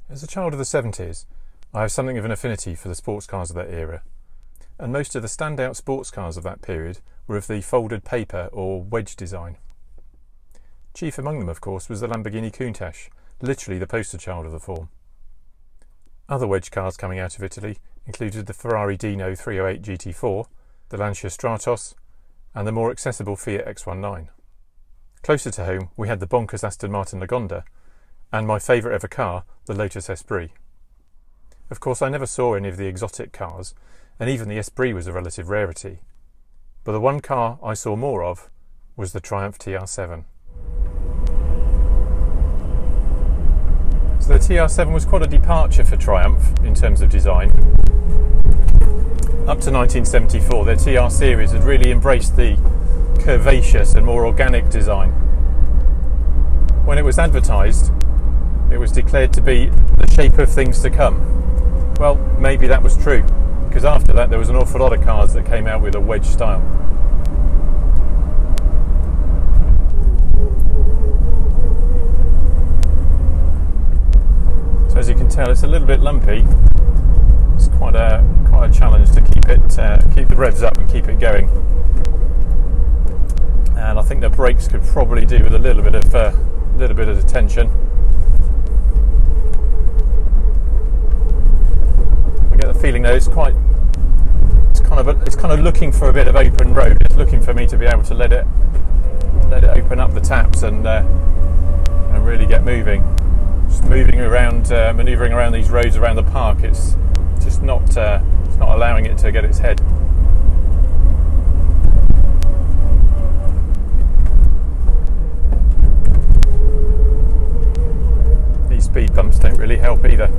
As a child of the 70s, I have something of an affinity for the sports cars of that era, and most of the standout sports cars of that period were of the folded paper or wedge design. Chief among them, of course, was the Lamborghini Countach, literally the poster child of the form. Other wedge cars coming out of Italy included the Ferrari Dino 308 GT4, the Lancia Stratos, and the more accessible Fiat X19. Closer to home, we had the bonkers Aston Martin Lagonda, and my favourite ever car, the Lotus Esprit. Of course, I never saw any of the exotic cars, and even the Esprit was a relative rarity. But the one car I saw more of was the Triumph TR7. So the TR7 was quite a departure for Triumph in terms of design. Up to 1974, their TR series had really embraced the curvaceous and more organic design. When it was advertised, it was declared to be the shape of things to come. Well, maybe that was true, because after that there was an awful lot of cars that came out with a wedge style. So as you can tell, it's a little bit lumpy. It's quite a challenge to keep the revs up and keep it going. And I think the brakes could probably do with a little bit of attention. I get the feeling though it's kind of looking for a bit of open road. It's looking for me to be able to let it open up the taps and really get moving. Just moving around, manoeuvring around these roads around the park. It's just not allowing it to get its head. These speed bumps don't really help either.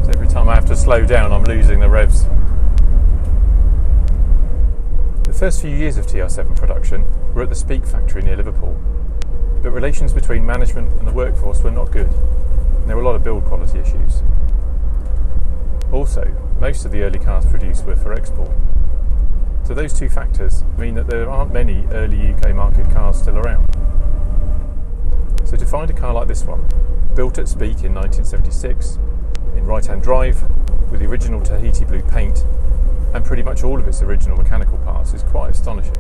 So every time I have to slow down, I'm losing the revs. The first few years of TR7 production were at the Speke factory near Liverpool, but relations between management and the workforce were not good, and there were a lot of build quality issues. Also, most of the early cars produced were for export. So those two factors mean that there aren't many early UK market cars still around. So to find a car like this one, built at Speke in 1976, in right-hand drive, with the original Tahiti Blue paint, and pretty much all of its original mechanical parts, is quite astonishing.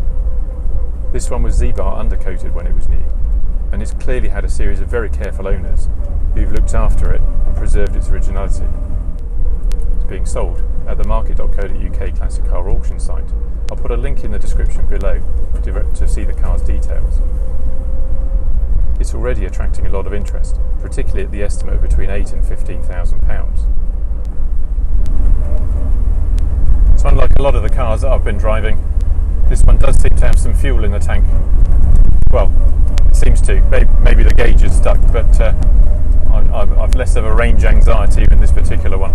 This one was Z-bar undercoated when it was new, and it's clearly had a series of very careful owners who've looked after it and preserved its originality. It's being sold at the market.co.uk classic car auction site. I'll put a link in the description below to see the car's details. It's already attracting a lot of interest, particularly at the estimate of between £8,000 and £15,000. So unlike a lot of the cars that I've been driving, this one does seem to have some fuel in the tank. Well, it seems to. Maybe the gauge is stuck, but I've less of a range anxiety in this particular one.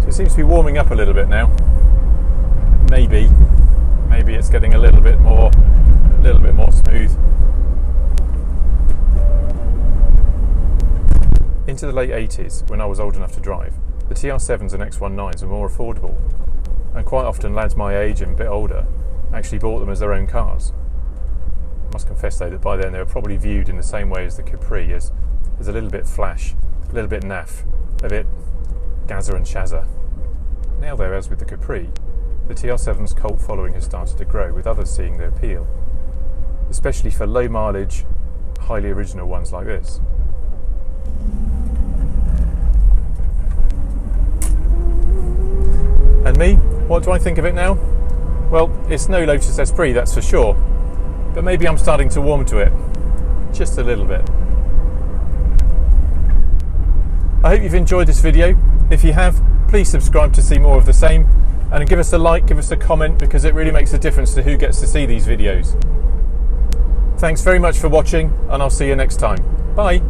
So it seems to be warming up a little bit now. Maybe it's getting a little bit more smooth. Into the late 80s, when I was old enough to drive, the TR7s and X19s were more affordable, and quite often lads my age and a bit older actually bought them as their own cars. I must confess though that by then they were probably viewed in the same way as the Capri, as a little bit flash, a little bit naff, a bit Gazza and Shazza. Now though, as with the Capri, the TR7's cult following has started to grow, with others seeing their appeal, especially for low mileage, highly original ones like this. And me, what do I think of it now? Well, it's no Lotus Esprit, that's for sure, but maybe I'm starting to warm to it, just a little bit. I hope you've enjoyed this video. If you have, please subscribe to see more of the same, and give us a like, give us a comment, because it really makes a difference to who gets to see these videos. Thanks very much for watching, and I'll see you next time. Bye!